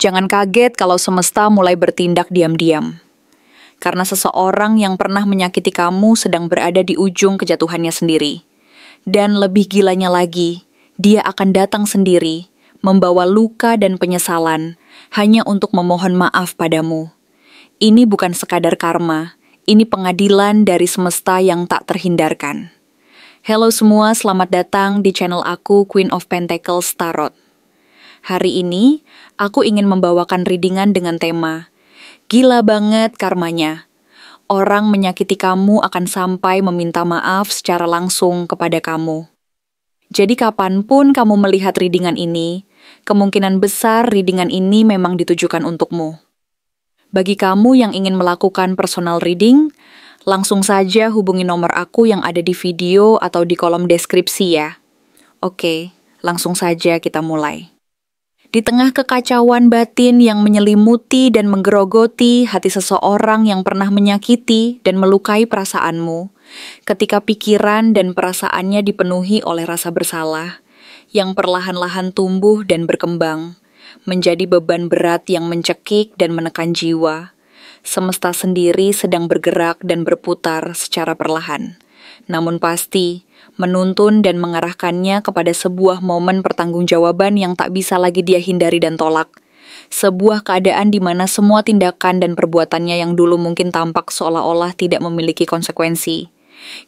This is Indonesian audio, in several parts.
Jangan kaget kalau semesta mulai bertindak diam-diam. Karena seseorang yang pernah menyakiti kamu sedang berada di ujung kejatuhannya sendiri. Dan lebih gilanya lagi, dia akan datang sendiri, membawa luka dan penyesalan, hanya untuk memohon maaf padamu. Ini bukan sekadar karma, ini pengadilan dari semesta yang tak terhindarkan. Halo semua, selamat datang di channel aku, Queen of Pentacles Tarot. Hari ini, aku ingin membawakan readingan dengan tema Gila banget karmanya. Orang menyakiti kamu akan sampai meminta maaf secara langsung kepada kamu. Jadi kapanpun kamu melihat readingan ini, kemungkinan besar readingan ini memang ditujukan untukmu. Bagi kamu yang ingin melakukan personal reading, langsung saja hubungi nomor aku yang ada di video atau di kolom deskripsi ya. Oke, langsung saja kita mulai. Di tengah kekacauan batin yang menyelimuti dan menggerogoti hati seseorang yang pernah menyakiti dan melukai perasaanmu, ketika pikiran dan perasaannya dipenuhi oleh rasa bersalah, yang perlahan-lahan tumbuh dan berkembang, menjadi beban berat yang mencekik dan menekan jiwa, semesta sendiri sedang bergerak dan berputar secara perlahan, namun pasti menuntun dan mengarahkannya kepada sebuah momen pertanggungjawaban yang tak bisa lagi dia hindari dan tolak. Sebuah keadaan di mana semua tindakan dan perbuatannya yang dulu mungkin tampak seolah-olah tidak memiliki konsekuensi,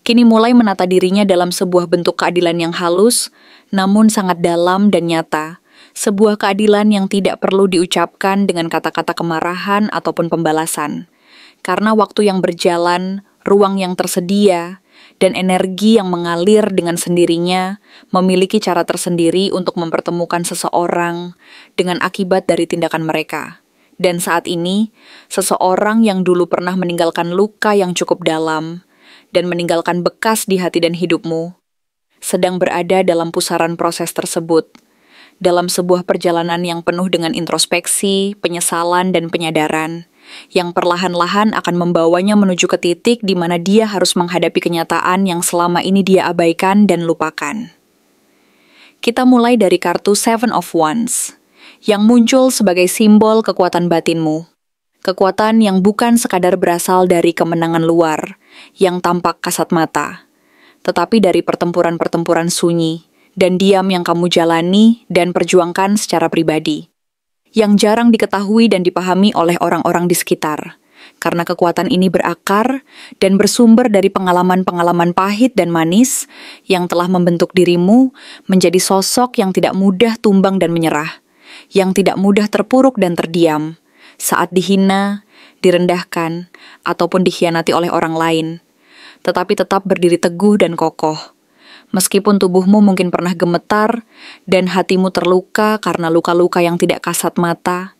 kini mulai menata dirinya dalam sebuah bentuk keadilan yang halus, namun sangat dalam dan nyata. Sebuah keadilan yang tidak perlu diucapkan dengan kata-kata kemarahan ataupun pembalasan. Karena waktu yang berjalan, ruang yang tersedia, dan energi yang mengalir dengan sendirinya memiliki cara tersendiri untuk mempertemukan seseorang dengan akibat dari tindakan mereka. Dan saat ini, seseorang yang dulu pernah meninggalkan luka yang cukup dalam dan meninggalkan bekas di hati dan hidupmu, sedang berada dalam pusaran proses tersebut, dalam sebuah perjalanan yang penuh dengan introspeksi, penyesalan, dan penyadaran, yang perlahan-lahan akan membawanya menuju ke titik di mana dia harus menghadapi kenyataan yang selama ini dia abaikan dan lupakan. Kita mulai dari kartu Seven of Wands, yang muncul sebagai simbol kekuatan batinmu. Kekuatan yang bukan sekadar berasal dari kemenangan luar, yang tampak kasat mata, tetapi dari pertempuran-pertempuran sunyi dan diam yang kamu jalani dan perjuangkan secara pribadi, yang jarang diketahui dan dipahami oleh orang-orang di sekitar, karena kekuatan ini berakar dan bersumber dari pengalaman-pengalaman pahit dan manis yang telah membentuk dirimu menjadi sosok yang tidak mudah tumbang dan menyerah, yang tidak mudah terpuruk dan terdiam saat dihina, direndahkan, ataupun dikhianati oleh orang lain, tetapi tetap berdiri teguh dan kokoh. Meskipun tubuhmu mungkin pernah gemetar dan hatimu terluka karena luka-luka yang tidak kasat mata,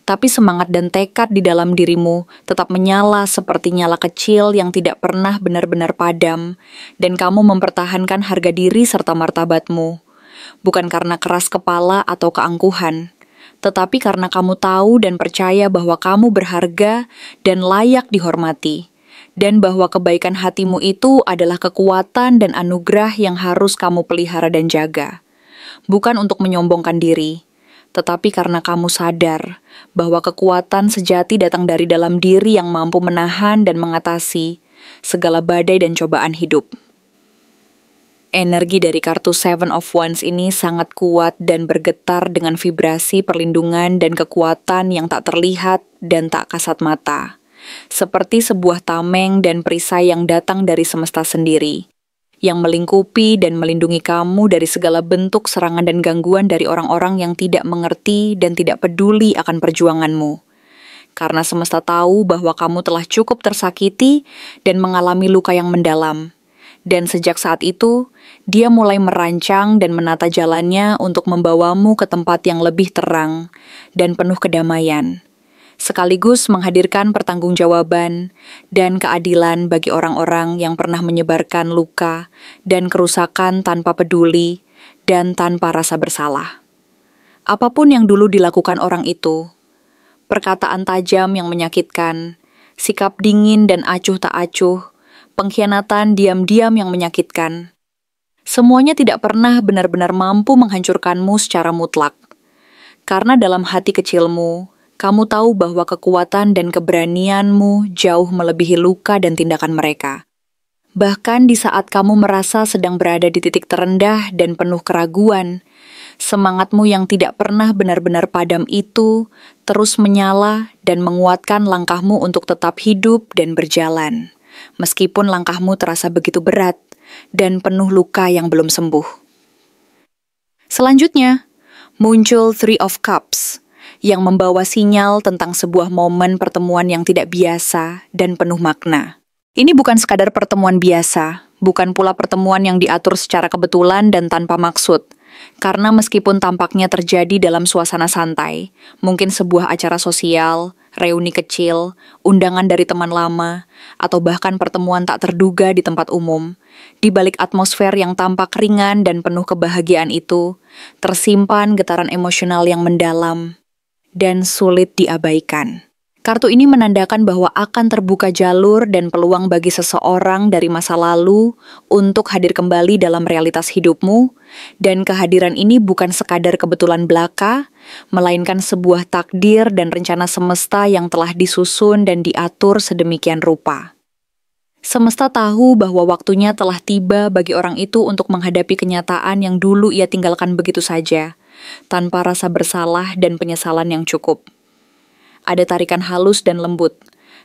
tapi semangat dan tekad di dalam dirimu tetap menyala seperti nyala kecil yang tidak pernah benar-benar padam, dan kamu mempertahankan harga diri serta martabatmu, bukan karena keras kepala atau keangkuhan, tetapi karena kamu tahu dan percaya bahwa kamu berharga dan layak dihormati, dan bahwa kebaikan hatimu itu adalah kekuatan dan anugerah yang harus kamu pelihara dan jaga. Bukan untuk menyombongkan diri, tetapi karena kamu sadar bahwa kekuatan sejati datang dari dalam diri yang mampu menahan dan mengatasi segala badai dan cobaan hidup. Energi dari kartu Seven of Wands ini sangat kuat dan bergetar dengan vibrasi perlindungan dan kekuatan yang tak terlihat dan tak kasat mata, seperti sebuah tameng dan perisai yang datang dari semesta sendiri, yang melingkupi dan melindungi kamu dari segala bentuk serangan dan gangguan dari orang-orang yang tidak mengerti dan tidak peduli akan perjuanganmu. Karena semesta tahu bahwa kamu telah cukup tersakiti dan mengalami luka yang mendalam. Dan sejak saat itu, dia mulai merancang dan menata jalannya untuk membawamu ke tempat yang lebih terang dan penuh kedamaian, sekaligus menghadirkan pertanggungjawaban dan keadilan bagi orang-orang yang pernah menyebarkan luka dan kerusakan tanpa peduli dan tanpa rasa bersalah. Apapun yang dulu dilakukan orang itu, perkataan tajam yang menyakitkan, sikap dingin dan acuh tak acuh, pengkhianatan diam-diam yang menyakitkan, semuanya tidak pernah benar-benar mampu menghancurkanmu secara mutlak. Karena dalam hati kecilmu, kamu tahu bahwa kekuatan dan keberanianmu jauh melebihi luka dan tindakan mereka. Bahkan di saat kamu merasa sedang berada di titik terendah dan penuh keraguan, semangatmu yang tidak pernah benar-benar padam itu terus menyala dan menguatkan langkahmu untuk tetap hidup dan berjalan, meskipun langkahmu terasa begitu berat dan penuh luka yang belum sembuh. Selanjutnya, muncul Three of Cups, yang membawa sinyal tentang sebuah momen pertemuan yang tidak biasa dan penuh makna. Ini bukan sekadar pertemuan biasa, bukan pula pertemuan yang diatur secara kebetulan dan tanpa maksud. Karena meskipun tampaknya terjadi dalam suasana santai, mungkin sebuah acara sosial, reuni kecil, undangan dari teman lama, atau bahkan pertemuan tak terduga di tempat umum, di balik atmosfer yang tampak ringan dan penuh kebahagiaan itu, tersimpan getaran emosional yang mendalam dan sulit diabaikan. Kartu ini menandakan bahwa akan terbuka jalur dan peluang bagi seseorang dari masa lalu untuk hadir kembali dalam realitas hidupmu, dan kehadiran ini bukan sekadar kebetulan belaka, melainkan sebuah takdir dan rencana semesta yang telah disusun dan diatur sedemikian rupa. Semesta tahu bahwa waktunya telah tiba bagi orang itu untuk menghadapi kenyataan yang dulu ia tinggalkan begitu saja, tanpa rasa bersalah dan penyesalan yang cukup. Ada tarikan halus dan lembut,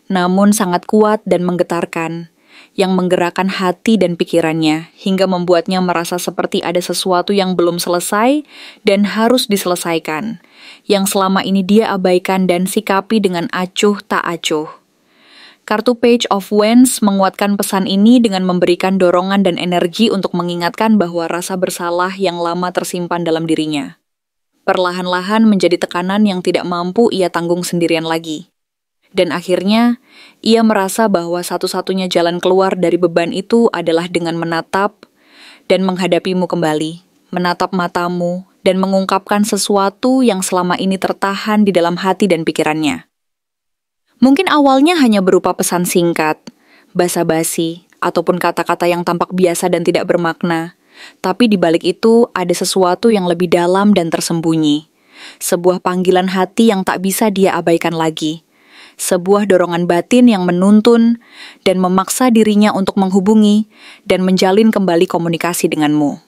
namun sangat kuat dan menggetarkan, yang menggerakkan hati dan pikirannya, hingga membuatnya merasa seperti ada sesuatu yang belum selesai dan harus diselesaikan, yang selama ini dia abaikan dan sikapi dengan acuh tak acuh. Kartu Page of Wands menguatkan pesan ini dengan memberikan dorongan dan energi untuk mengingatkan bahwa rasa bersalah yang lama tersimpan dalam dirinya perlahan-lahan menjadi tekanan yang tidak mampu ia tanggung sendirian lagi. Dan akhirnya, ia merasa bahwa satu-satunya jalan keluar dari beban itu adalah dengan menatap dan menghadapimu kembali, menatap matamu, dan mengungkapkan sesuatu yang selama ini tertahan di dalam hati dan pikirannya. Mungkin awalnya hanya berupa pesan singkat, basa-basi, ataupun kata-kata yang tampak biasa dan tidak bermakna. Tapi di balik itu ada sesuatu yang lebih dalam dan tersembunyi. Sebuah panggilan hati yang tak bisa dia abaikan lagi. Sebuah dorongan batin yang menuntun dan memaksa dirinya untuk menghubungi dan menjalin kembali komunikasi denganmu.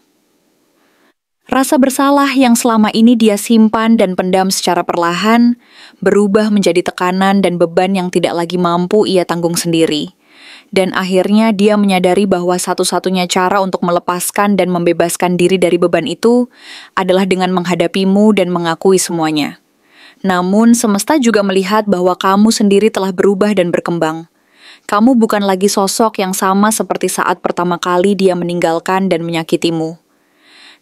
Rasa bersalah yang selama ini dia simpan dan pendam secara perlahan berubah menjadi tekanan dan beban yang tidak lagi mampu ia tanggung sendiri. Dan akhirnya dia menyadari bahwa satu-satunya cara untuk melepaskan dan membebaskan diri dari beban itu adalah dengan menghadapimu dan mengakui semuanya. Namun semesta juga melihat bahwa kamu sendiri telah berubah dan berkembang. Kamu bukan lagi sosok yang sama seperti saat pertama kali dia meninggalkan dan menyakitimu.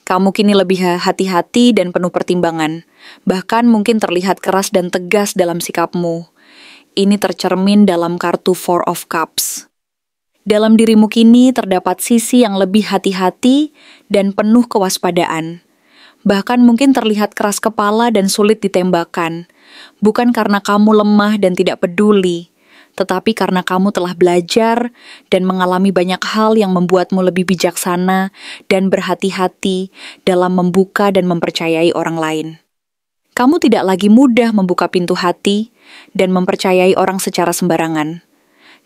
Kamu kini lebih hati-hati dan penuh pertimbangan, bahkan mungkin terlihat keras dan tegas dalam sikapmu. Ini tercermin dalam kartu Four of Cups. Dalam dirimu kini terdapat sisi yang lebih hati-hati dan penuh kewaspadaan. Bahkan mungkin terlihat keras kepala dan sulit ditembakkan, bukan karena kamu lemah dan tidak peduli, tetapi karena kamu telah belajar dan mengalami banyak hal yang membuatmu lebih bijaksana dan berhati-hati dalam membuka dan mempercayai orang lain. Kamu tidak lagi mudah membuka pintu hati dan mempercayai orang secara sembarangan.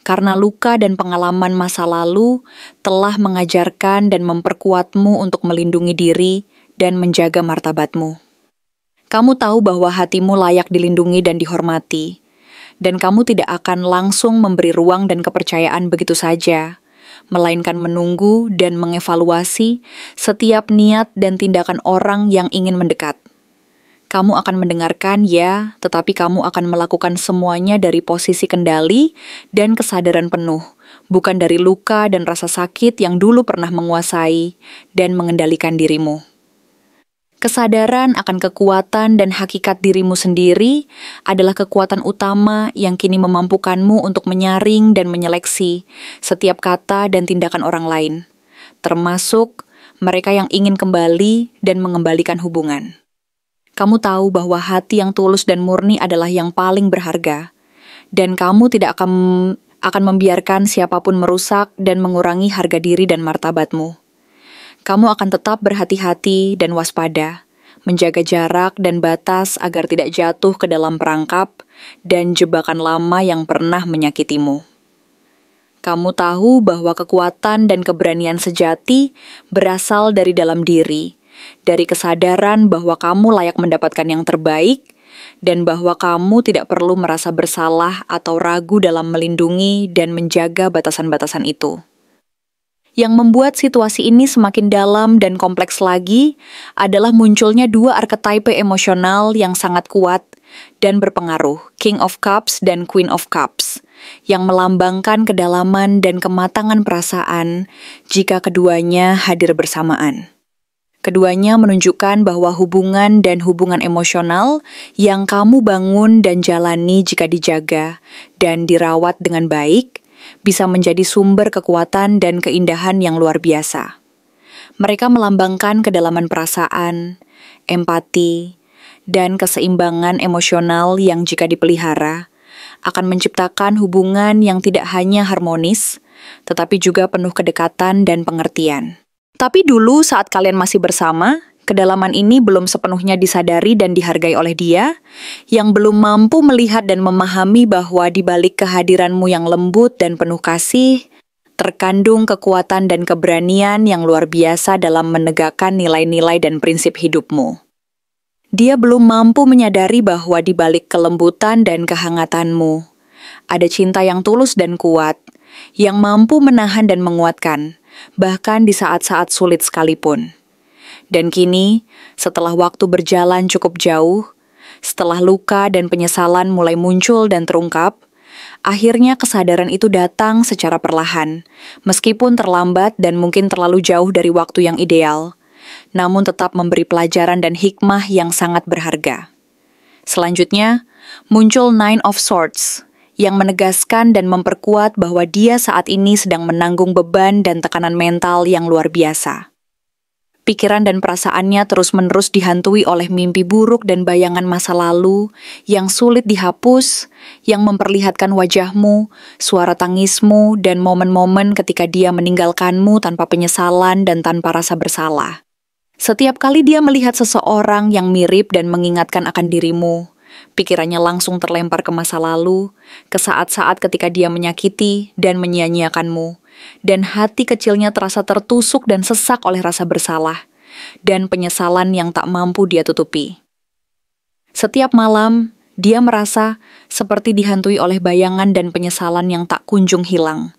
Karena luka dan pengalaman masa lalu telah mengajarkan dan memperkuatmu untuk melindungi diri dan menjaga martabatmu. Kamu tahu bahwa hatimu layak dilindungi dan dihormati, dan kamu tidak akan langsung memberi ruang dan kepercayaan begitu saja, melainkan menunggu dan mengevaluasi setiap niat dan tindakan orang yang ingin mendekat. Kamu akan mendengarkan, ya, tetapi kamu akan melakukan semuanya dari posisi kendali dan kesadaran penuh, bukan dari luka dan rasa sakit yang dulu pernah menguasai dan mengendalikan dirimu. Kesadaran akan kekuatan dan hakikat dirimu sendiri adalah kekuatan utama yang kini memampukanmu untuk menyaring dan menyeleksi setiap kata dan tindakan orang lain, termasuk mereka yang ingin kembali dan mengembalikan hubungan. Kamu tahu bahwa hati yang tulus dan murni adalah yang paling berharga, dan kamu tidak akan membiarkan siapapun merusak dan mengurangi harga diri dan martabatmu. Kamu akan tetap berhati-hati dan waspada, menjaga jarak dan batas agar tidak jatuh ke dalam perangkap dan jebakan lama yang pernah menyakitimu. Kamu tahu bahwa kekuatan dan keberanian sejati berasal dari dalam diri, dari kesadaran bahwa kamu layak mendapatkan yang terbaik, dan bahwa kamu tidak perlu merasa bersalah atau ragu dalam melindungi dan menjaga batasan-batasan itu. Yang membuat situasi ini semakin dalam dan kompleks lagi adalah munculnya dua archetype emosional yang sangat kuat dan berpengaruh, King of Cups dan Queen of Cups, yang melambangkan kedalaman dan kematangan perasaan jika keduanya hadir bersamaan. Keduanya menunjukkan bahwa hubungan dan hubungan emosional yang kamu bangun dan jalani jika dijaga dan dirawat dengan baik, bisa menjadi sumber kekuatan dan keindahan yang luar biasa. Mereka melambangkan kedalaman perasaan, empati, dan keseimbangan emosional yang jika dipelihara, akan menciptakan hubungan yang tidak hanya harmonis, tetapi juga penuh kedekatan dan pengertian. Tapi dulu saat kalian masih bersama, kedalaman ini belum sepenuhnya disadari dan dihargai oleh dia, yang belum mampu melihat dan memahami bahwa di balik kehadiranmu yang lembut dan penuh kasih, terkandung kekuatan dan keberanian yang luar biasa dalam menegakkan nilai-nilai dan prinsip hidupmu. Dia belum mampu menyadari bahwa di balik kelembutan dan kehangatanmu, ada cinta yang tulus dan kuat, yang mampu menahan dan menguatkan, bahkan di saat-saat sulit sekalipun. Dan kini, setelah waktu berjalan cukup jauh, setelah luka dan penyesalan mulai muncul dan terungkap, akhirnya kesadaran itu datang secara perlahan, meskipun terlambat dan mungkin terlalu jauh dari waktu yang ideal, namun tetap memberi pelajaran dan hikmah yang sangat berharga. Selanjutnya, muncul Nine of Swords, yang menegaskan dan memperkuat bahwa dia saat ini sedang menanggung beban dan tekanan mental yang luar biasa. Pikiran dan perasaannya terus-menerus dihantui oleh mimpi buruk dan bayangan masa lalu yang sulit dihapus, yang memperlihatkan wajahmu, suara tangismu, dan momen-momen ketika dia meninggalkanmu tanpa penyesalan dan tanpa rasa bersalah. Setiap kali dia melihat seseorang yang mirip dan mengingatkan akan dirimu, pikirannya langsung terlempar ke masa lalu, ke saat-saat ketika dia menyakiti dan menyia-nyiakanmu, dan hati kecilnya terasa tertusuk dan sesak oleh rasa bersalah, dan penyesalan yang tak mampu dia tutupi. Setiap malam, dia merasa seperti dihantui oleh bayangan dan penyesalan yang tak kunjung hilang,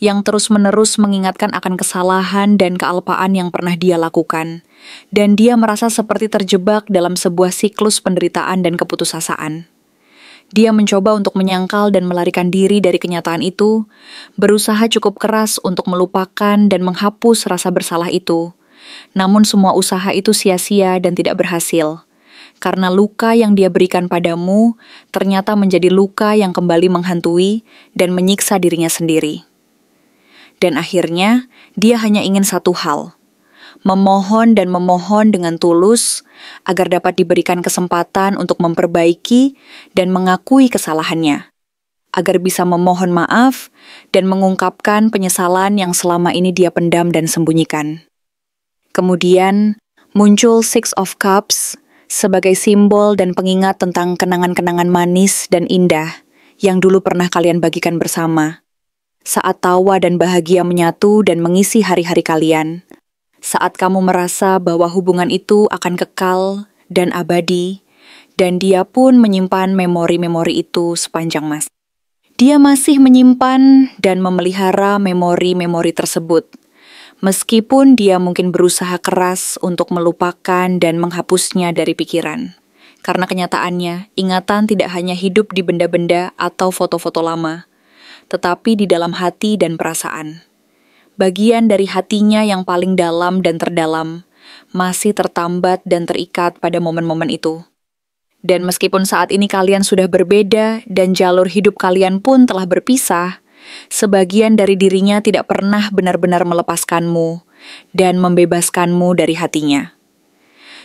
yang terus-menerus mengingatkan akan kesalahan dan kealpaan yang pernah dia lakukan, dan dia merasa seperti terjebak dalam sebuah siklus penderitaan dan keputusasaan. Dia mencoba untuk menyangkal dan melarikan diri dari kenyataan itu, berusaha cukup keras untuk melupakan dan menghapus rasa bersalah itu. Namun semua usaha itu sia-sia dan tidak berhasil, karena luka yang dia berikan padamu ternyata menjadi luka yang kembali menghantui dan menyiksa dirinya sendiri. Dan akhirnya, dia hanya ingin satu hal, memohon dan memohon dengan tulus agar dapat diberikan kesempatan untuk memperbaiki dan mengakui kesalahannya, agar bisa memohon maaf dan mengungkapkan penyesalan yang selama ini dia pendam dan sembunyikan. Kemudian muncul Six of Cups sebagai simbol dan pengingat tentang kenangan-kenangan manis dan indah yang dulu pernah kalian bagikan bersama. Saat tawa dan bahagia menyatu dan mengisi hari-hari kalian, saat kamu merasa bahwa hubungan itu akan kekal dan abadi, dan dia pun menyimpan memori-memori itu sepanjang masa. Dia masih menyimpan dan memelihara memori-memori tersebut, meskipun dia mungkin berusaha keras untuk melupakan dan menghapusnya dari pikiran. Karena kenyataannya, ingatan tidak hanya hidup di benda-benda atau foto-foto lama, tetapi di dalam hati dan perasaan. Bagian dari hatinya yang paling dalam dan terdalam masih tertambat dan terikat pada momen-momen itu. Dan meskipun saat ini kalian sudah berbeda dan jalur hidup kalian pun telah berpisah, sebagian dari dirinya tidak pernah benar-benar melepaskanmu dan membebaskanmu dari hatinya.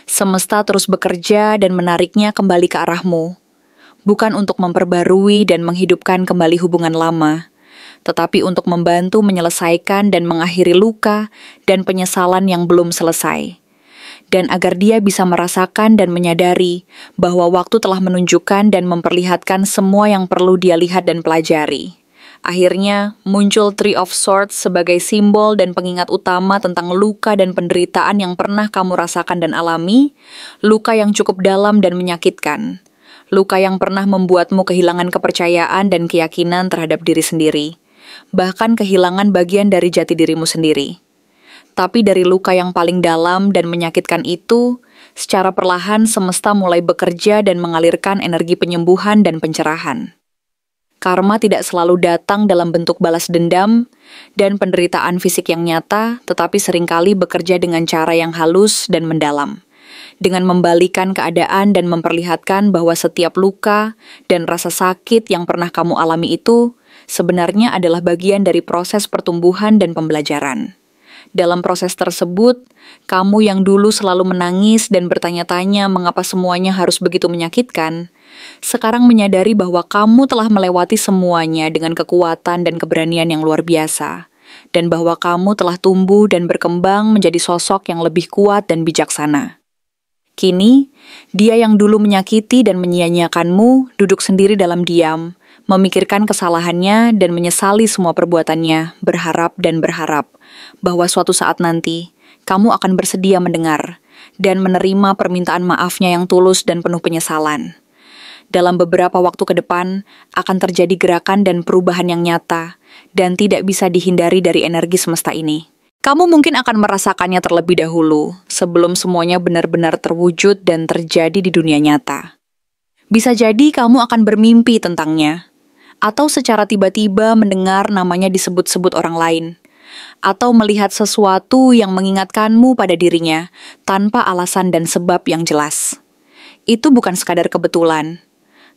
Semesta terus bekerja dan menariknya kembali ke arahmu, bukan untuk memperbarui dan menghidupkan kembali hubungan lama, tetapi untuk membantu menyelesaikan dan mengakhiri luka dan penyesalan yang belum selesai. dan agar dia bisa merasakan dan menyadari bahwa waktu telah menunjukkan dan memperlihatkan semua yang perlu dia lihat dan pelajari. Akhirnya, muncul Three of Swords sebagai simbol dan pengingat utama tentang luka dan penderitaan yang pernah kamu rasakan dan alami, luka yang cukup dalam dan menyakitkan, luka yang pernah membuatmu kehilangan kepercayaan dan keyakinan terhadap diri sendiri, bahkan kehilangan bagian dari jati dirimu sendiri. Tapi dari luka yang paling dalam dan menyakitkan itu, secara perlahan semesta mulai bekerja dan mengalirkan energi penyembuhan dan pencerahan. Karma tidak selalu datang dalam bentuk balas dendam dan penderitaan fisik yang nyata, tetapi seringkali bekerja dengan cara yang halus dan mendalam, dengan membalikan keadaan dan memperlihatkan bahwa setiap luka dan rasa sakit yang pernah kamu alami itu sebenarnya adalah bagian dari proses pertumbuhan dan pembelajaran. Dalam proses tersebut, kamu yang dulu selalu menangis dan bertanya-tanya mengapa semuanya harus begitu menyakitkan, sekarang menyadari bahwa kamu telah melewati semuanya dengan kekuatan dan keberanian yang luar biasa, dan bahwa kamu telah tumbuh dan berkembang menjadi sosok yang lebih kuat dan bijaksana. Kini, dia yang dulu menyakiti dan menyia-nyiakanmu duduk sendiri dalam diam, memikirkan kesalahannya dan menyesali semua perbuatannya, berharap bahwa suatu saat nanti, kamu akan bersedia mendengar dan menerima permintaan maafnya yang tulus dan penuh penyesalan. Dalam beberapa waktu ke depan, akan terjadi gerakan dan perubahan yang nyata dan tidak bisa dihindari dari energi semesta ini. Kamu mungkin akan merasakannya terlebih dahulu, sebelum semuanya benar-benar terwujud dan terjadi di dunia nyata. Bisa jadi kamu akan bermimpi tentangnya, atau secara tiba-tiba mendengar namanya disebut-sebut orang lain, atau melihat sesuatu yang mengingatkanmu pada dirinya tanpa alasan dan sebab yang jelas. Itu bukan sekadar kebetulan,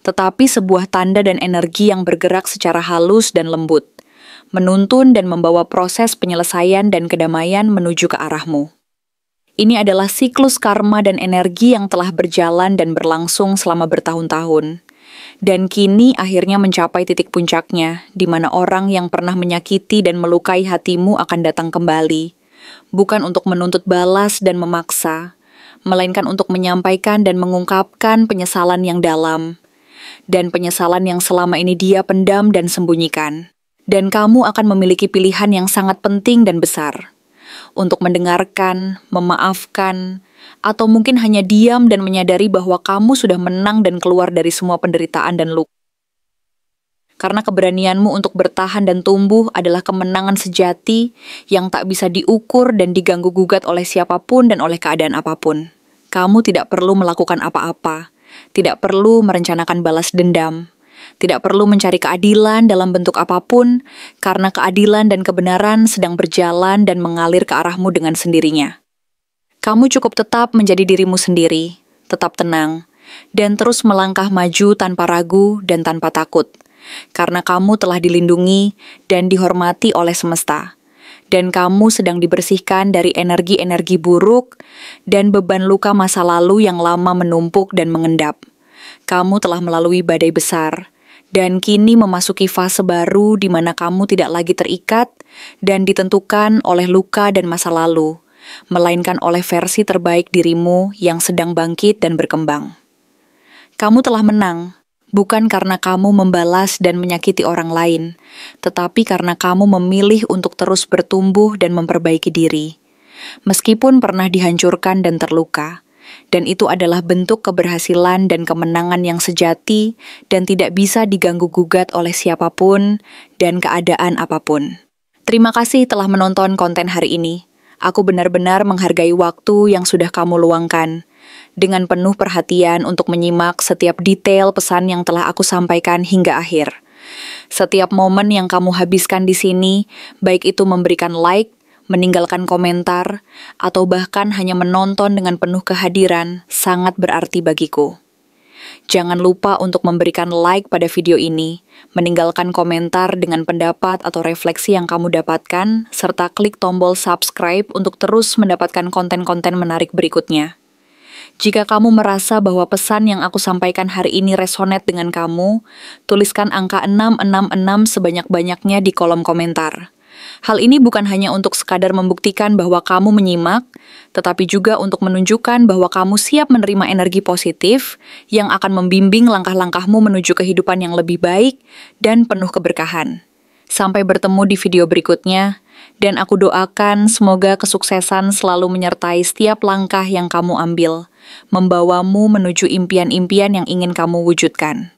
tetapi sebuah tanda dan energi yang bergerak secara halus dan lembut, menuntun dan membawa proses penyelesaian dan kedamaian menuju ke arahmu. Ini adalah siklus karma dan energi yang telah berjalan dan berlangsung selama bertahun-tahun, dan kini akhirnya mencapai titik puncaknya, di mana orang yang pernah menyakiti dan melukai hatimu akan datang kembali, bukan untuk menuntut balas dan memaksa, melainkan untuk menyampaikan dan mengungkapkan penyesalan yang dalam, dan penyesalan yang selama ini dia pendam dan sembunyikan. Dan kamu akan memiliki pilihan yang sangat penting dan besar, untuk mendengarkan, memaafkan, atau mungkin hanya diam dan menyadari bahwa kamu sudah menang dan keluar dari semua penderitaan dan luka. Karena keberanianmu untuk bertahan dan tumbuh adalah kemenangan sejati yang tak bisa diukur dan diganggu-gugat oleh siapapun dan oleh keadaan apapun. Kamu tidak perlu melakukan apa-apa, tidak perlu merencanakan balas dendam, tidak perlu mencari keadilan dalam bentuk apapun, karena keadilan dan kebenaran sedang berjalan dan mengalir ke arahmu dengan sendirinya. Kamu cukup tetap menjadi dirimu sendiri, tetap tenang, dan terus melangkah maju tanpa ragu dan tanpa takut, karena kamu telah dilindungi dan dihormati oleh semesta, dan kamu sedang dibersihkan dari energi-energi buruk dan beban luka masa lalu yang lama menumpuk dan mengendap. Kamu telah melalui badai besar, dan kini memasuki fase baru di mana kamu tidak lagi terikat dan ditentukan oleh luka dan masa lalu, melainkan oleh versi terbaik dirimu yang sedang bangkit dan berkembang. Kamu telah menang, bukan karena kamu membalas dan menyakiti orang lain, tetapi karena kamu memilih untuk terus bertumbuh dan memperbaiki diri, meskipun pernah dihancurkan dan terluka. Dan itu adalah bentuk keberhasilan dan kemenangan yang sejati dan tidak bisa diganggu-gugat oleh siapapun dan keadaan apapun. Terima kasih telah menonton konten hari ini. Aku benar-benar menghargai waktu yang sudah kamu luangkan, dengan penuh perhatian untuk menyimak setiap detail pesan yang telah aku sampaikan hingga akhir. Setiap momen yang kamu habiskan di sini, baik itu memberikan like, meninggalkan komentar, atau bahkan hanya menonton dengan penuh kehadiran, sangat berarti bagiku. Jangan lupa untuk memberikan like pada video ini, meninggalkan komentar dengan pendapat atau refleksi yang kamu dapatkan, serta klik tombol subscribe untuk terus mendapatkan konten-konten menarik berikutnya. Jika kamu merasa bahwa pesan yang aku sampaikan hari ini resonate dengan kamu, tuliskan angka 666 sebanyak-banyaknya di kolom komentar. Hal ini bukan hanya untuk sekadar membuktikan bahwa kamu menyimak, tetapi juga untuk menunjukkan bahwa kamu siap menerima energi positif yang akan membimbing langkah-langkahmu menuju kehidupan yang lebih baik dan penuh keberkahan. Sampai bertemu di video berikutnya, dan aku doakan semoga kesuksesan selalu menyertai setiap langkah yang kamu ambil, membawamu menuju impian-impian yang ingin kamu wujudkan.